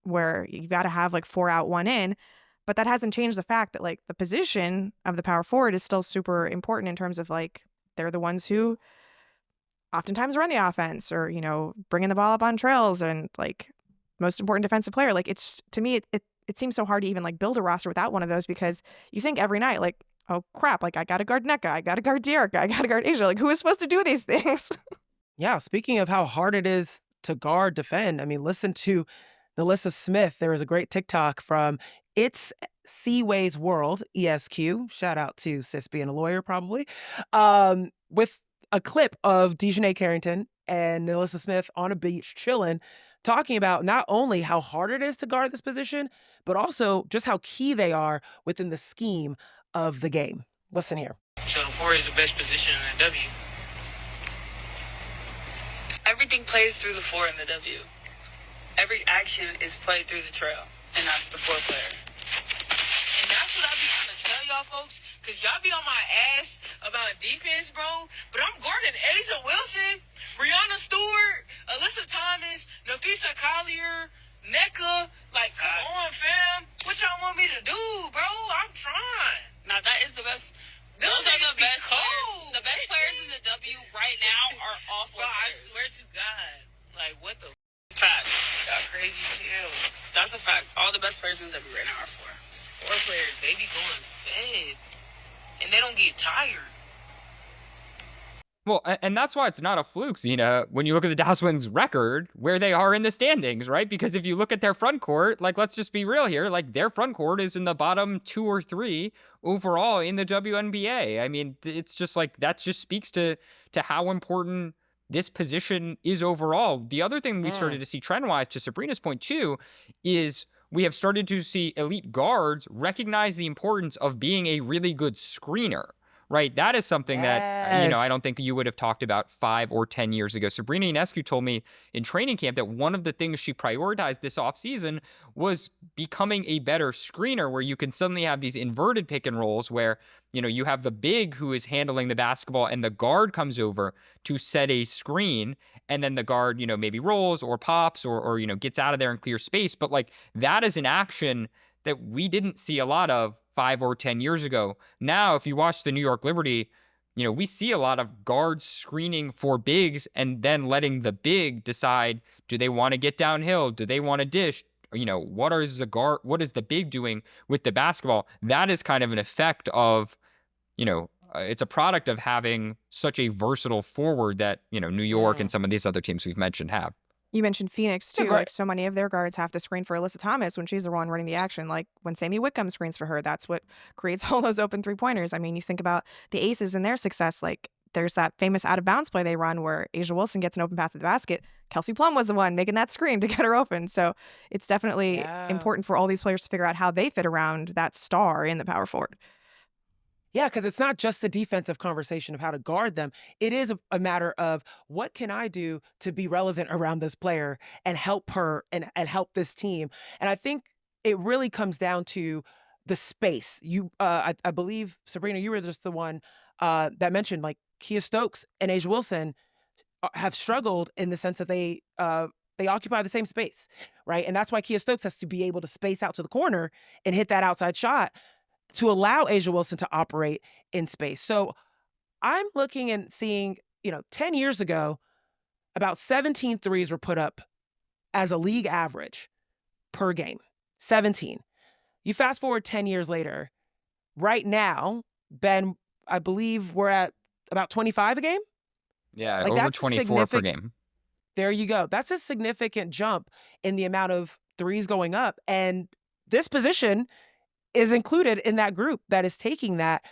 where you've got to have like 4 out, 1 in, but that hasn't changed the fact that like the position of the power forward is still super important in terms of like they're the ones who oftentimes run the offense or, you know, bringing the ball up on trails and like most important defensive player. Like it's to me, it seems so hard to even like build a roster without one of those because you think every night like, oh crap, like I got to guard Nneka, I got to guard Dearica, I got to guard Asia. Like who is supposed to do these things? Yeah. Speaking of how hard it is to guard, defend, I mean, listen to Melissa Smith. There was a great TikTok from It's Seaway's World, ESQ. Shout out to Sis being a lawyer, probably, with a clip of Dejanay Carrington and Melissa Smith on a beach chilling, talking about not only how hard it is to guard this position, but also just how key they are within the scheme of the game. Listen here. So the 4 is the best position in the W. Everything plays through the 4 in the W. Every action is played through the trail, and that's the 4 player. And that's what I be trying to tell y'all folks, because y'all be on my ass about defense, bro, but I'm guarding Asa Wilson, Brianna Stewart, Alyssa Thomas, Nafisa Collier, Nneka. Like, come on, fam. What y'all want me to do, bro? I'm trying. Now, that is the best. Those are the best players. The best players in the W right now are awful. Bro, I swear to God. Like, what the facts? Y'all crazy too. That's a fact. All the best players in the W right now are 4. 4 players. They be going fed. And they don't get tired. Well, and that's why it's not a fluke, Zena, when you look at the Dallas Wings record, where they are in the standings, right? Because if you look at their front court, like, let's just be real here, like, their front court is in the bottom 2 or 3 overall in the WNBA. I mean, it's just like, that just speaks to how important this position is overall. The other thing we've started to see trend-wise, to Sabrina's point too, is we have started to see elite guards recognize the importance of being a really good screener. Right, that is something that, you know, I don't think you would have talked about 5 or 10 years ago. Sabreena Scale told me in training camp that one of the things she prioritized this offseason was becoming a better screener, where you can suddenly have these inverted pick and rolls where, you know, you have the big who is handling the basketball and the guard comes over to set a screen, and then the guard, you know, maybe rolls or pops or you know, gets out of there and clears space. But like, that is an action that we didn't see a lot of 5 or 10 years ago. Now, if you watch the New York Liberty, you know, we see a lot of guards screening for bigs and then letting the big decide, do they want to get downhill? Do they want to dish? You know, what is the big doing with the basketball? That is kind of an effect of, you know, it's a product of having such a versatile forward that, you know, New York and some of these other teams we've mentioned have. You mentioned Phoenix Yeah, too. Like, so many of their guards have to screen for Alyssa Thomas when she's the one running the action. Like when Sammy Wickham screens for her, that's what creates all those open 3-pointers. I mean, you think about the Aces and their success. Like there's that famous out of bounds play they run where Asia Wilson gets an open path to the basket. Kelsey Plum was the one making that screen to get her open. So it's definitely Yeah. important for all these players to figure out how they fit around that star in the power forward. Yeah, because it's not just the defensive conversation of how to guard them. It is a matter of what can I do to be relevant around this player and help her and help this team. And I think it really comes down to the space. I believe Sabreena, you were just the one that mentioned like Kia Stokes and Asia Wilson have struggled in the sense that they occupy the same space, right? And that's why Kia Stokes has to be able to space out to the corner and hit that outside shot to allow Asia Wilson to operate in space. So I'm looking and seeing, 10 years ago, about 17 threes were put up as a league average per game. 17. You fast forward 10 years later, right now, Ben, I believe we're at about 25 a game. Yeah, Like over that's a 24 per significant, game. there you go. That's a significant jump in the amount of threes going up. And this position is included in that group that is taking that.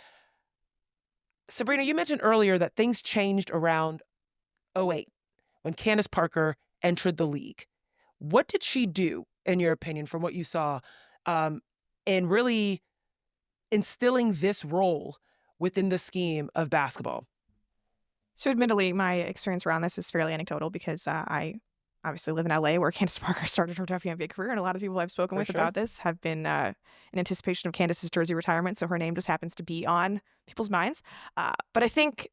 Sabreena, you mentioned earlier that things changed around '08 when Candace Parker entered the league. What did she do, in your opinion, from what you saw, um, in really instilling this role within the scheme of basketball? So admittedly, my experience around this is fairly anecdotal because I obviously live in LA where Candace Parker started her WNBA career, and a lot of people I've spoken For with sure. about this have been in anticipation of Candace's jersey retirement, so her name just happens to be on people's minds. But I think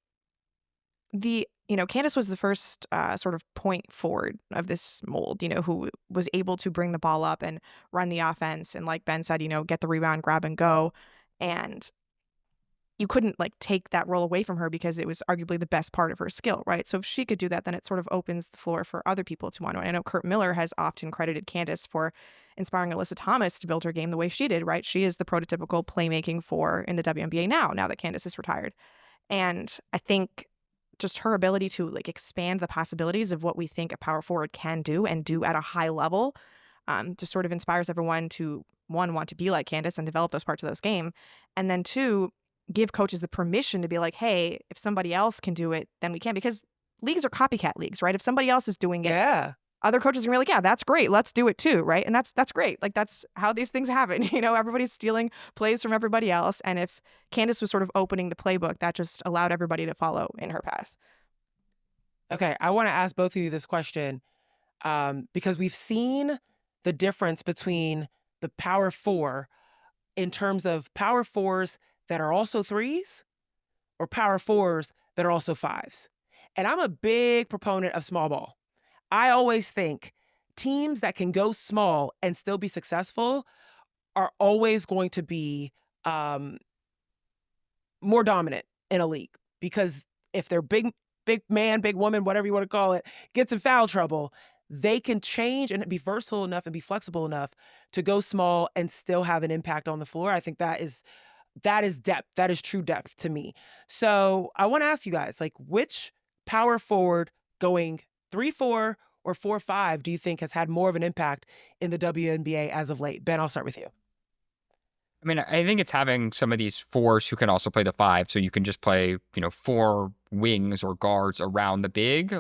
Candace was the first sort of point forward of this mold, who was able to bring the ball up and run the offense, and like Ben said, get the rebound, grab and go, and you couldn't like take that role away from her because it was arguably the best part of her skill, right? So if she could do that, then it sort of opens the floor for other people to want to. And I know Kurt Miller has often credited Candace for inspiring Alyssa Thomas to build her game the way she did, right? She is the prototypical playmaking four in the WNBA now that Candace is retired. And I think just her ability to like expand the possibilities of what we think a power forward can do and do at a high level just sort of inspires everyone to, one, want to be like Candace and develop those parts of this game. And then two, give coaches the permission to be like, hey, if somebody else can do it, then we can. Because leagues are copycat leagues, right? If somebody else is doing it, Yeah. other coaches are gonna be like, yeah, that's great. Let's do it too, right? And that's great. Like that's how these things happen. Everybody's stealing plays from everybody else. And if Candace was sort of opening the playbook, that just allowed everybody to follow in her path. Okay, I want to ask both of you this question because we've seen the difference between the power four in terms of power fours that are also threes or power fours that are also fives. And I'm a big proponent of small ball. I always think teams that can go small and still be successful are always going to be more dominant in a league because if they're big man, big woman, whatever you want to call it, gets in foul trouble, they can change and be versatile enough and be flexible enough to go small and still have an impact on the floor. I think that is depth. That is true depth to me. So I want to ask you guys, like, which power forward going 3-4 or 4-5 do you think has had more of an impact in the WNBA as of late? Ben, I'll start with you. I mean, I think it's having some of these fours who can also play the five. So you can just play, four wings or guards around the big,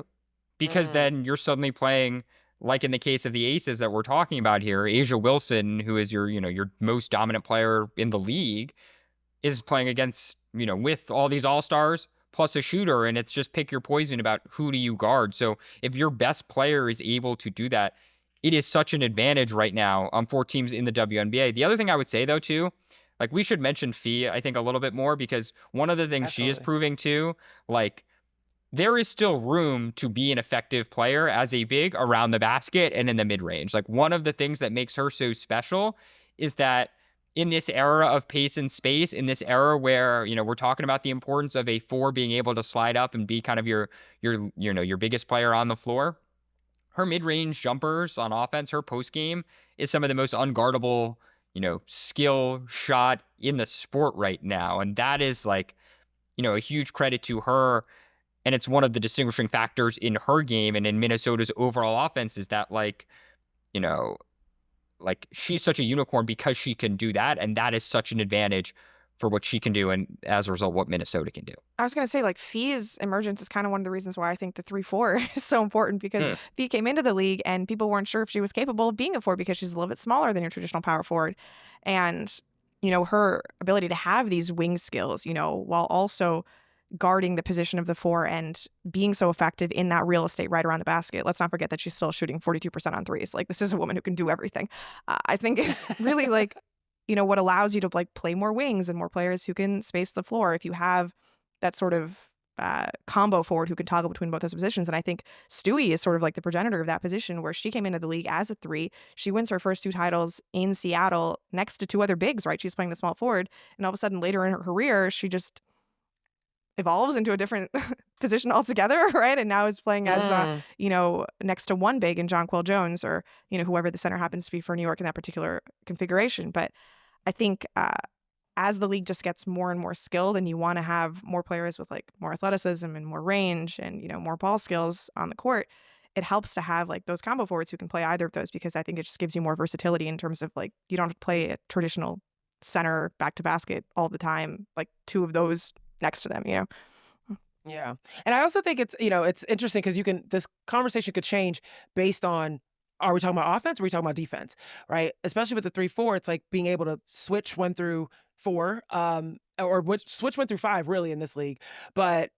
because then you're suddenly playing, like in the case of the Aces that we're talking about here, Asia Wilson, who is your most dominant player in the league, is playing against, with all these all-stars plus a shooter. And it's just pick your poison about who do you guard. So if your best player is able to do that, it is such an advantage right now for teams in the WNBA. The other thing I would say, though, too, like we should mention Fee, I think, a little bit more, because one of the things she is Absolutely. proving, too, like there is still room to be an effective player as a big around the basket and in the mid-range. Like one of the things that makes her so special is that in this era of pace and space, in this era where, we're talking about the importance of a four being able to slide up and be kind of your biggest player on the floor, her mid-range jumpers on offense, her post game is some of the most unguardable, skill shot in the sport right now. And that is like, a huge credit to her And it's one of the distinguishing factors in her game and in Minnesota's overall offense is that, like, you know, like she's such a unicorn because she can do that. And that is such an advantage for what she can do. And as a result, what Minnesota can do. I was going to say, like, Fee's emergence is kind of one of the reasons why I think the 3-4 is so important, because Fee came into the league and people weren't sure if she was capable of being a 4 because she's a little bit smaller than your traditional power forward. And, her ability to have these wing skills, while also guarding the position of the 4 and being so effective in that real estate right around the basket. Let's not forget that she's still shooting 42% on threes. Like, this is a woman who can do everything. I think it's really like, what allows you to like play more wings and more players who can space the floor if you have that sort of combo forward who can toggle between both those positions. And I think Stewie is sort of like the progenitor of that position, where she came into the league as a 3. She wins her first 2 titles in Seattle next to 2 other bigs, right? She's playing the small forward. And all of a sudden later in her career, she just evolves into a different position altogether, right? And now is playing as, next to 1 big in Jonquel Jones, or, whoever the center happens to be for New York in that particular configuration. But I think as the league just gets more and more skilled, and you want to have more players with like more athleticism and more range and, more ball skills on the court, it helps to have like those combo forwards who can play either of those, because I think it just gives you more versatility in terms of like, you don't have to play a traditional center back to basket all the time, like 2 of those next to them, Yeah. And I also think it's interesting because this conversation could change based on, are we talking about offense or are we talking about defense, right? Especially with the 3-4, it's like being able to switch 1 through 4, switch 1 through 5 really in this league. But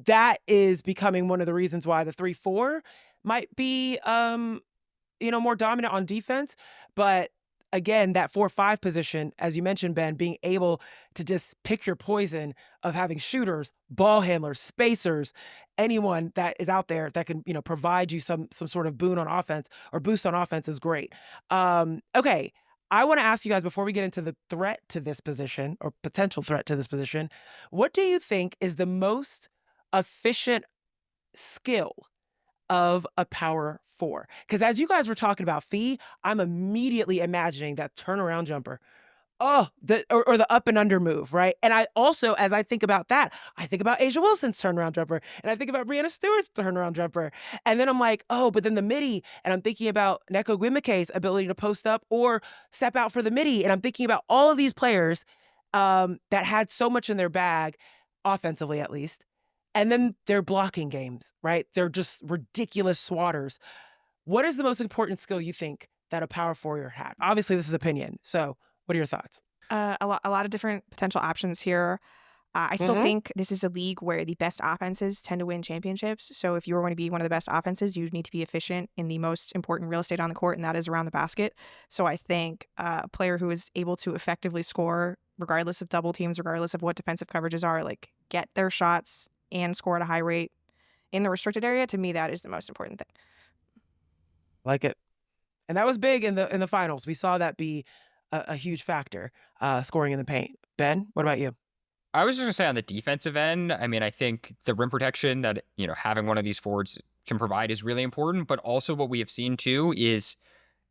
that is becoming one of the reasons why the 3-4 might be, more dominant on defense. But again, that 4-5 position, as you mentioned, Ben, being able to just pick your poison of having shooters, ball handlers, spacers, anyone that is out there that can, provide you some sort of boon on offense or boost on offense is great. Okay. I want to ask you guys, before we get into the threat to this position or potential threat to this position, what do you think is the most efficient skill of a power 4? Because as you guys were talking about Fee, I'm immediately imagining that turnaround jumper. Oh, or the up and under move, right? And I also, as I think about that, I think about Asia Wilson's turnaround jumper, and I think about Breanna Stewart's turnaround jumper. And then I'm like, oh, but then the midi, and I'm thinking about Nneka Ogwumike's ability to post up or step out for the midi. And I'm thinking about all of these players that had so much in their bag, offensively at least. And then they're blocking games, right? They're just ridiculous swatters. What is the most important skill you think that a power forward had? Obviously, this is opinion. So what are your thoughts? A lot of different potential options here. I still think this is a league where the best offenses tend to win championships. So if you're going to be one of the best offenses, you need to be efficient in the most important real estate on the court, and that is around the basket. So I think a player who is able to effectively score, regardless of double teams, regardless of what defensive coverages are, like get their shots and score at a high rate in the restricted area, to me, that is the most important thing. Like it. And that was big in the finals. We saw that be a huge factor, scoring in the paint. Ben, what about you? I was just going to say on the defensive end, I mean, I think the rim protection that, having one of these forwards can provide is really important. But also what we have seen too is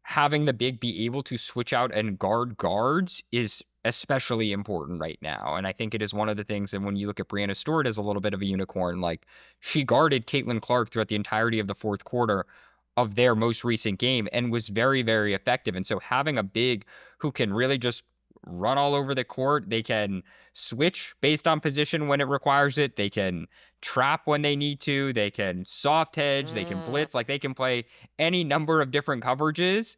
having the big be able to switch out and guard guards is especially important right now. And I think it is one of the things, and when you look at Breanna Stewart as a little bit of a unicorn, like she guarded Caitlin Clark throughout the entirety of the 4th quarter of their most recent game and was very, very effective. And so having a big who can really just run all over the court, they can switch based on position when it requires it, they can trap when they need to, they can soft hedge, they can blitz, like they can play any number of different coverages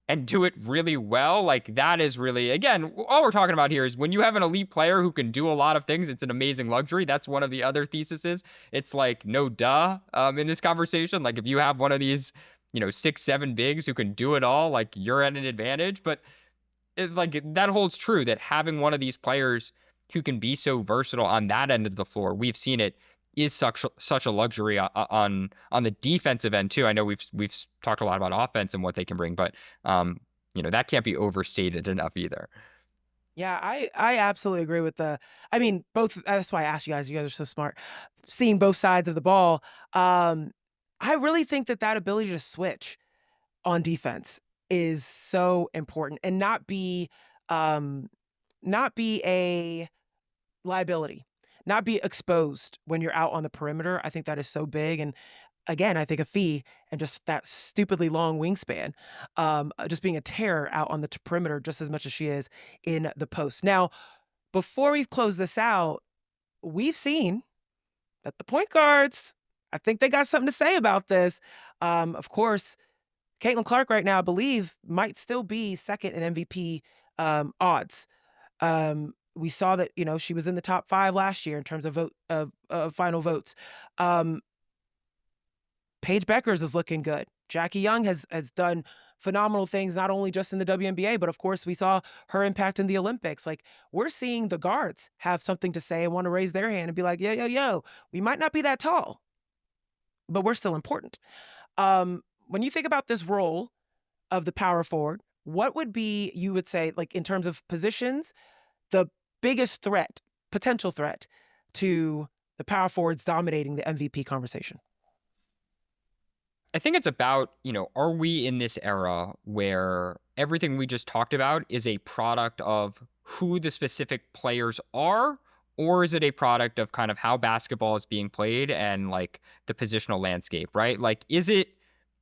and do it really well. Like that is really, again, all we're talking about here is when you have an elite player who can do a lot of things, it's an amazing luxury. That's one of the other theses. It's like no duh in this conversation. Like if you have one of these, 6-7 bigs who can do it all, like you're at an advantage. But like that holds true, that having one of these players who can be so versatile on that end of the floor, we've seen it, is such a luxury on the defensive end too. I know we've talked a lot about offense and what they can bring, but that can't be overstated enough either. Yeah, I absolutely agree with both. That's why I asked you guys. You guys are so smart, seeing both sides of the ball. I really think that ability to switch on defense is so important and not be a liability. not be exposed when you're out on the perimeter. I think that is so big. And again, I think a fee and just that stupidly long wingspan, just being a terror out on the perimeter just as much as she is in the post. Now, before we close this out, we've seen that the point guards, I think they got something to say about this. Of course, Caitlin Clark right now, I believe, might still be second in MVP odds. We saw that, she was in the top 5 last year in terms of final votes. Paige Beckers is looking good. Jackie Young has done phenomenal things, not only just in the WNBA, but of course we saw her impact in the Olympics. Like, we're seeing the guards have something to say and want to raise their hand and be like, yo, we might not be that tall, but we're still important. When you think about this role of the power forward, what would be, you would say, like in terms of positions, the biggest threat, potential threat to the power forwards dominating the MVP conversation? I think it's about, are we in this era where everything we just talked about is a product of who the specific players are, or is it a product of kind of how basketball is being played and like the positional landscape, right? Like, is it,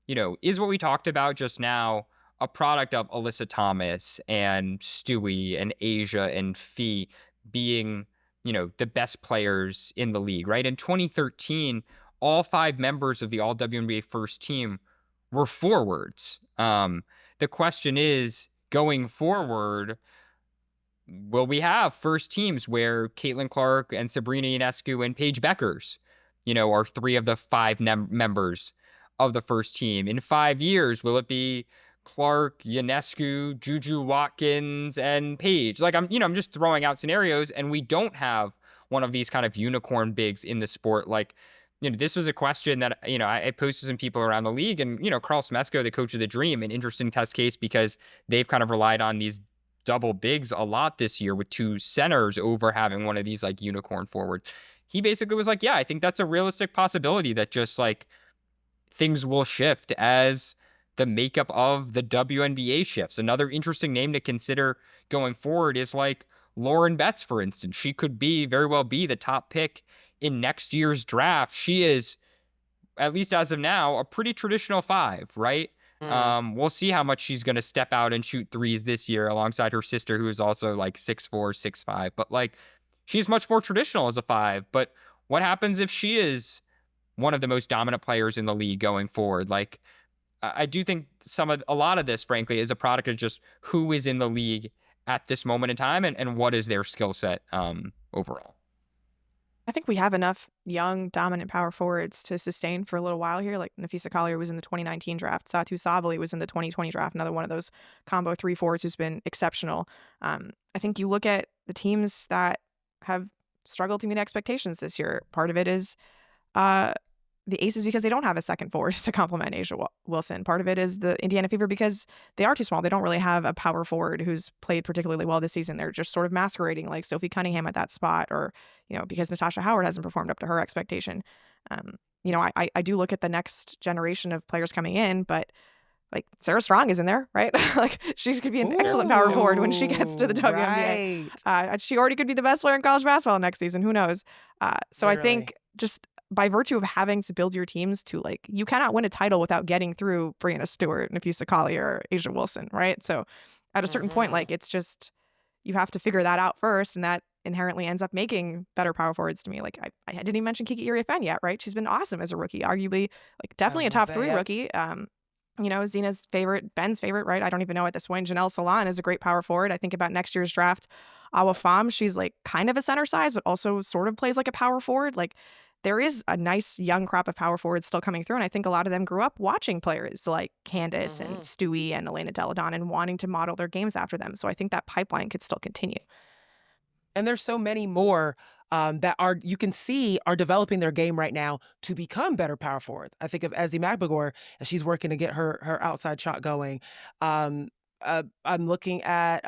is what we talked about just now a product of Alyssa Thomas and Stewie and Asia and Fee being, the best players in the league, right? In 2013, all 5 members of the All WNBA first team were forwards. The question is, going forward, will we have first teams where Caitlin Clark and Sabreena Scale and Paige Beckers, are 3 of the 5 members of the first team? In 5 years, will it be Clark, Ionescu, Juju Watkins, and Paige? Like, I'm just throwing out scenarios, and we don't have one of these kind of unicorn bigs in the sport. Like, this was a question that, I posed to some people around the league, and, Carl Smesko, the coach of the Dream, an interesting test case because they've kind of relied on these double bigs a lot this year with 2 centers over having one of these like unicorn forwards. He basically was like, yeah, I think that's a realistic possibility that just like things will shift as the makeup of the WNBA shifts. Another interesting name to consider going forward is like Lauren Betts, for instance. She could very well be the top pick in next year's draft. She is, at least as of now, a pretty traditional 5, right? We'll see how much she's going to step out and shoot threes this year alongside her sister, who is also like 6'4", 6'5". But like, she's much more traditional as a 5. But what happens if she is one of the most dominant players in the league going forward? Like, I do think a lot of this, frankly, is a product of just who is in the league at this moment in time and what is their skill set overall. I think we have enough young, dominant power forwards to sustain for a little while here. Like Napheesa Collier was in the 2019 draft. Satu Sabali was in the 2020 draft. Another one of those combo 3 forwards who's been exceptional. I think you look at the teams that have struggled to meet expectations this year. Part of it is the Aces because they don't have a second forward to complement Asia Wilson. Part of it is the Indiana Fever because they are too small. They don't really have a power forward who's played particularly well this season. They're just sort of masquerading like Sophie Cunningham at that spot, or, because Natasha Howard hasn't performed up to her expectation. I do look at the next generation of players coming in, but like Sarah Strong is in there, right? Like she could be an excellent power forward when she gets to the WNBA. Right. She already could be the best player in college basketball next season. Who knows? So Literally. I think just by virtue of having to build your teams to like, you cannot win a title without getting through Breanna Stewart, Napheesa Collier, or Asia Wilson, right? So at a certain point, like it's just, you have to figure that out first, and that inherently ends up making better power forwards to me. Like I didn't even mention Kiki Iriafen yet, right? She's been awesome as a rookie, arguably like definitely a top 3 rookie. Zena's favorite, Ben's favorite, right? I don't even know at this point. Janelle Salon is a great power forward. I think about next year's draft, Awa Pham, she's like kind of a center size, but also sort of plays like a power forward. Like there is a nice young crop of power forwards still coming through. And I think a lot of them grew up watching players like Candace and Stewie and Elena Deladon and wanting to model their games after them. So I think that pipeline could still continue. And there's so many more that you can see are developing their game right now to become better power forwards. I think of Ezzy Magbagor as she's working to get her outside shot going. I'm looking at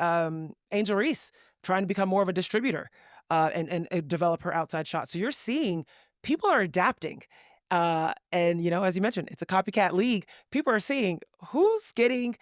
Angel Reese trying to become more of a distributor and develop her outside shot. So you're seeing people are adapting. And, as you mentioned, it's a copycat league. People are seeing who's getting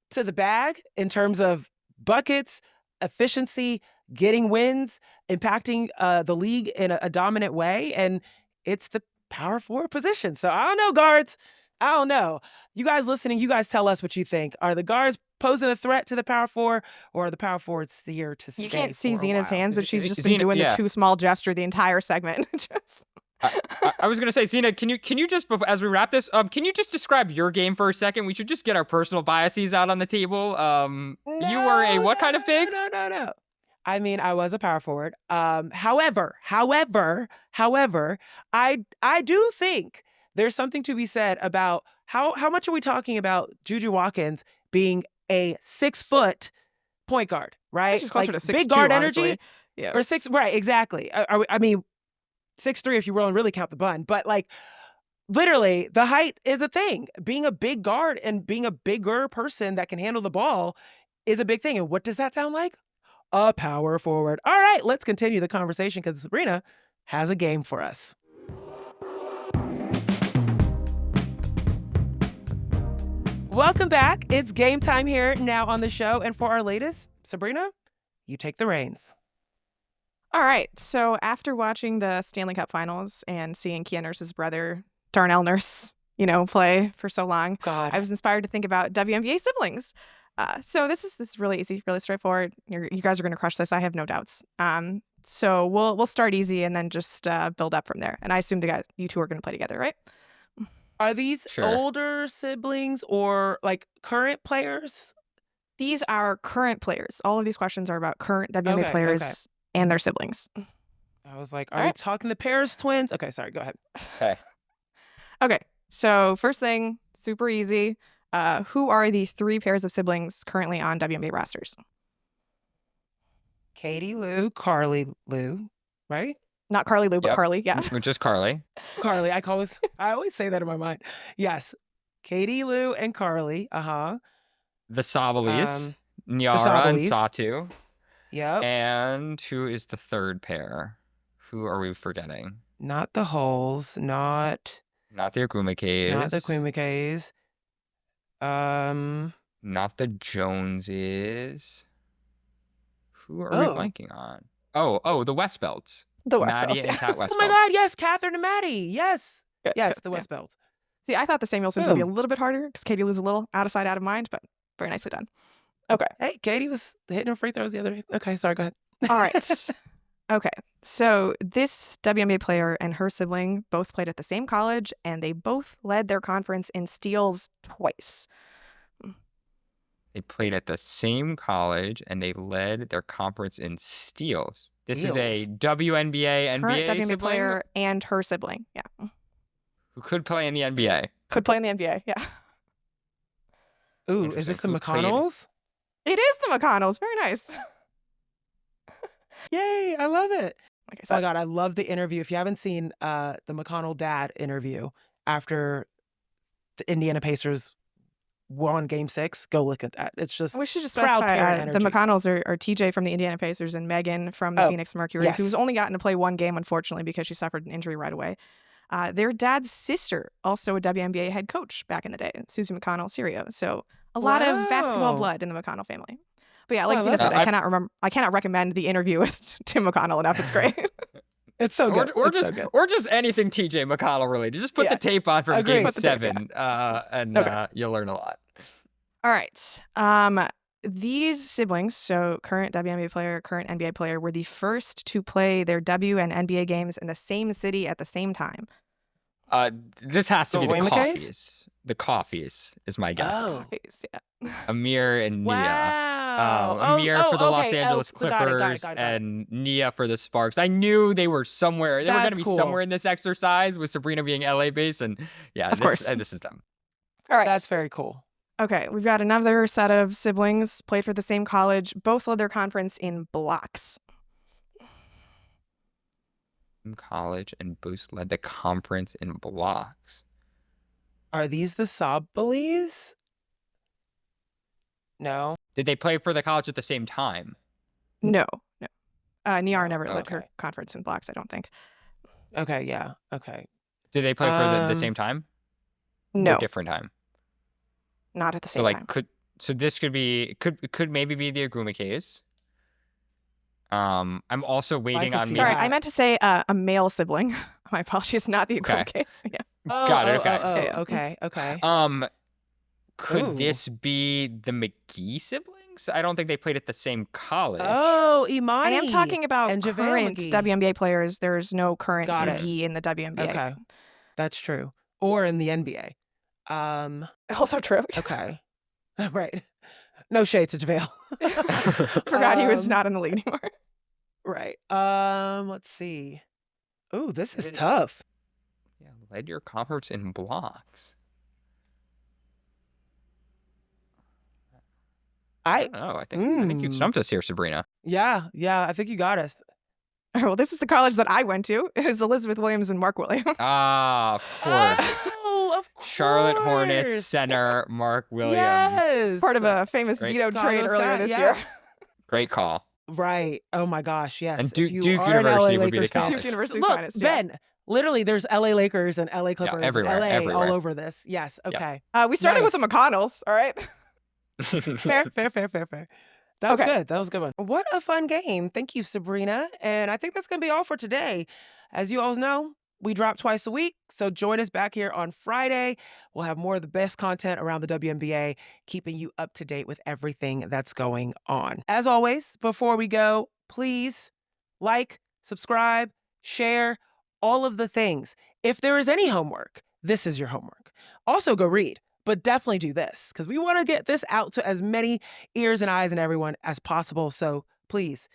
to the bag in terms of buckets, efficiency, getting wins, impacting the league in a dominant way, and it's the power forward position. So I don't know, guards. I don't know. You guys listening, you guys tell us what you think. Are the guards posing a threat to the power forward, or are the power forwards here to stay? You can't see for a Zena's while? hands, but she's just been Zena, doing yeah. the too small gesture the entire segment. I was gonna say, Zena, can you just as we wrap this, can you just describe your game for a second? We should just get our personal biases out on the table. You were a what kind of big? No. I mean, I was a power forward. However, I do think there's something to be said about how much are we talking about Juju Watkins being a 6-foot point guard, right? She's closer Like to 6'2", big guard honestly. energy, Yeah. or 6, right? Exactly. I mean, 6'3" if you really count the bun, but like literally the height is a thing. Being a big guard and being a bigger person that can handle the ball is a big thing. And what does that sound like? A power forward. All right, let's continue the conversation because Sabreena has a game for us. Welcome back. It's game time here now on the show. And for our latest, Sabreena, you take the reins. All right. So after watching the Stanley Cup Finals and seeing Kia Nurse's brother, Darnell Nurse, play for so long, God. I was inspired to think about WNBA siblings. So this is really easy, really straightforward. You guys are going to crush this. I have no doubts. So we'll start easy and then just build up from there. And I assume you two are going to play together, right? Are these Sure. older siblings or like current players? These are current players. All of these questions are about current WNBA players and their siblings. I was like, are we talking the Paris twins? Okay, sorry, go ahead. Okay, so first thing, super easy. Who are the 3 pairs of siblings currently on WNBA rosters? Katie Lou, Carly Lou, right? Not Carly Lou, but Yep. Carly, yeah. Just Carly. Carly, I always say that in my mind. Yes, Katie Lou and Carly. The Sabalis, Nyara and Sabalis. Satu. Yep. And who is the third pair? Who are we forgetting? Not the Holes, not the Ogwumikes. Not the Ogwumikes. Not the Joneses. Who are we blanking on? Oh, the Westbelts. The Westbelts, Maddie and Kat Westbelt. Oh my God, yes, Catherine and Maddie. Yes. Good, Yes, good, the yeah. Westbelts. See, I thought the Samuelsons would be a little bit harder because Katie Lou's a little out of sight, out of mind, but very nicely done. Okay. Hey, Katie was hitting her free throws the other day. Okay, sorry, go ahead. All right. Okay. So this WNBA player and her sibling both played at the same college, and they both led their conference in steals twice. They played at the same college, and they led their conference in steals. This is a WNBA, Current NBA WNBA sibling player and her sibling. Yeah. who could play in the NBA. Could play in the NBA. Yeah. Ooh, is this the Who played- McConnells? It is the McConnells. Very nice. Yay, I love it. Like I Oh said, my God, I love the interview. If you haven't seen the McConnell dad interview after the Indiana Pacers won Game 6, go look at that. It's just we should just proud specify parent the energy. McConnells are TJ from the Indiana Pacers and Megan from the Oh, Phoenix Mercury, yes. who's only gotten to play one game, unfortunately, because she suffered an injury right away. Their dad's sister, also a WNBA head coach back in the day, Susie McConnell Serio. So a lot of basketball Wow. blood in the McConnell family. But yeah, like Oh, I Zena love said, that. I cannot recommend the interview with Tim McConnell enough. It's great. It's so good. Or It's just so good. or just anything TJ McConnell related. Just put Yeah. the tape on from Agreed. Game Put the tape, 7, and Okay. you'll learn a lot. All right. These siblings, so current WNBA player, current NBA player, were the first to play their W and NBA games in the same city at the same time. This has to The be the Ogwumikes? Coffees. The Coffees is my guess. Oh. Yeah. Amir and Nia. Wow. Amir for the Los okay. Angeles Got it, Clippers got it. and Nia for the Sparks. I knew they were somewhere. They were going That's to be cool. somewhere in this exercise with Sabreena being LA based. And yeah, Of course. this is them. All right. That's very cool. Okay, we've got another set of siblings, played for the same college, both led their conference in blocks. In college and Boost led the conference in blocks. Are these the Sabalis? No. Did they play for the college at the same time? No. Niara never led her Okay. conference in blocks, I don't think. Okay, yeah. Okay. Did they play for the Um, same time? No, Or different time? not at the So same like time. this could maybe be the Ogwumikes. I'm also waiting could on see me. Sorry, that. I meant to say a male sibling. My apologies, not the equivalent case. Yeah. Got it. Okay. Yeah. Okay. Could Ooh. this be the McGee siblings? I don't think they played at the same college. Oh, Imani. I am talking about and JaVale current McGee. WNBA players. There is no current Got it. McGee in the WNBA. Okay, that's true. Or in the NBA. Also true. Okay. Right. No shade to JaVale. Forgot he was not in the league anymore. Right. Let's see. Ooh, this is tough. Yeah, led your conference in blocks. I don't know. I think you stumped us here, Sabreena. Yeah, I think you got us. Well, this is the college that I went to. It was Elizabeth Williams and Mark Williams. Ah, of course. Oh, of course. Charlotte Hornets center Mark Williams. Yes. Part of a famous Great. veto trade Chicago earlier Sky, this yeah. year. Great call. Right. Oh my gosh, yes. And If Duke you Duke are an University LA would be the Lakers fan- college. Duke University's Look, finest. Yeah. Ben, literally there's LA Lakers and LA Clippers, everywhere, LA everywhere. all over this. Yes, okay. We started with the Nice. McConnells, all right? Fair. That was Okay. good. That was a good one. What a fun game. Thank you, Sabreena. And I think that's going to be all for today. As you all know, we drop twice a week, so join us back here on Friday. We'll have more of the best content around the WNBA, keeping you up to date with everything that's going on. As always, before we go, please like, subscribe, share, all of the things. If there is any homework, this is your homework. Also, go read. But definitely do this because we want to get this out to as many ears and eyes and everyone as possible. So please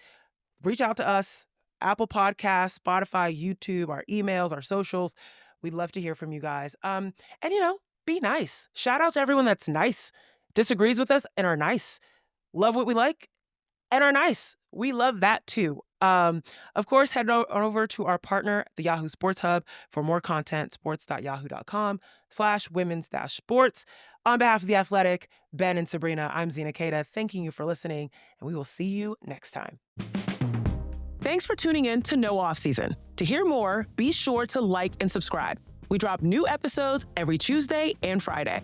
reach out to us, Apple Podcasts, Spotify, YouTube, our emails, our socials. We'd love to hear from you guys. And, be nice. Shout out to everyone that's nice, disagrees with us and are nice, love what we like and are nice. We love that too. Of course, head over to our partner, the Yahoo Sports Hub, for more content, sports.yahoo.com/women's-sports. On behalf of The Athletic, Ben and Sabreena, I'm Zena Kada, thanking you for listening, and we will see you next time. Thanks for tuning in to No Off Season. To hear more, be sure to like and subscribe. We drop new episodes every Tuesday and Friday.